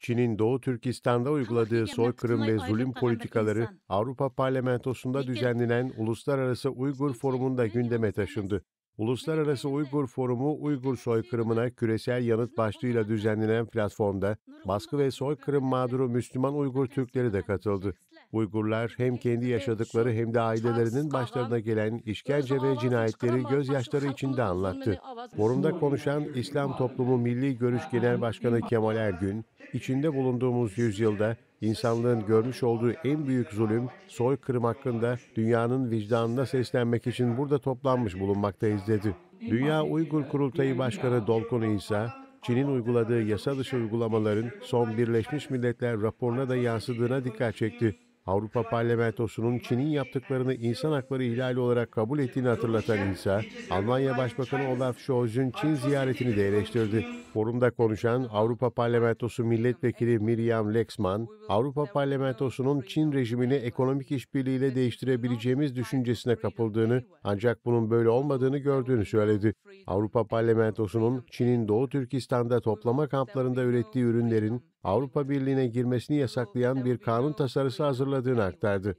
Çin'in Doğu Türkistan'da uyguladığı soykırım ve zulüm politikaları insan. Avrupa Parlamentosu'nda düzenlenen Uluslararası Uygur Forumu'nda gündeme taşındı. Uluslararası Uygur Forumu, Uygur soykırımına küresel yanıt başlığıyla düzenlenen platformda baskı ve soykırım mağduru Müslüman Uygur Türkleri de katıldı. Uygurlar hem kendi yaşadıkları hem de ailelerinin başlarına gelen Öz işkence ve avazını cinayetleri çıkaramazsa şu gözyaşları içinde halkımızın anlattı. zulmünü avaz. Forumda Bu konuşan dünyayı İslam imha Toplumu eden Milli Görüş Genel Atatürk Başkanı Kemal imkanlarına Ergün, hep içinde birlikte bulunduğumuz yüzyılda insanlığın görmüş olduğu en büyük zulüm, soykırım hakkında dünyanın vicdanına seslenmek için burada toplanmış bulunmaktayız dedi. Dünya Uygur Kurultayı Başkanı Dolkun İsa, Çin'in uyguladığı yasa dışı uygulamaların son Birleşmiş Milletler raporuna da yansıdığına dikkat çekti. Avrupa Parlamentosu'nun Çin'in yaptıklarını insan hakları ihlali olarak kabul ettiğini hatırlatan İsa, Almanya Başbakanı Olaf Scholz'un Çin ziyaretini de eleştirdi. Forumda konuşan Avrupa Parlamentosu Milletvekili Miriam Lexman, Avrupa Parlamentosu'nun Çin rejimini ekonomik işbirliğiyle değiştirebileceğimiz düşüncesine kapıldığını, ancak bunun böyle olmadığını gördüğünü söyledi. Avrupa Parlamentosu'nun Çin'in Doğu Türkistan'da toplama kamplarında ürettiği ürünlerin Avrupa Birliği'ne girmesini yasaklayan bir kanun tasarısı hazırladığını aktardı.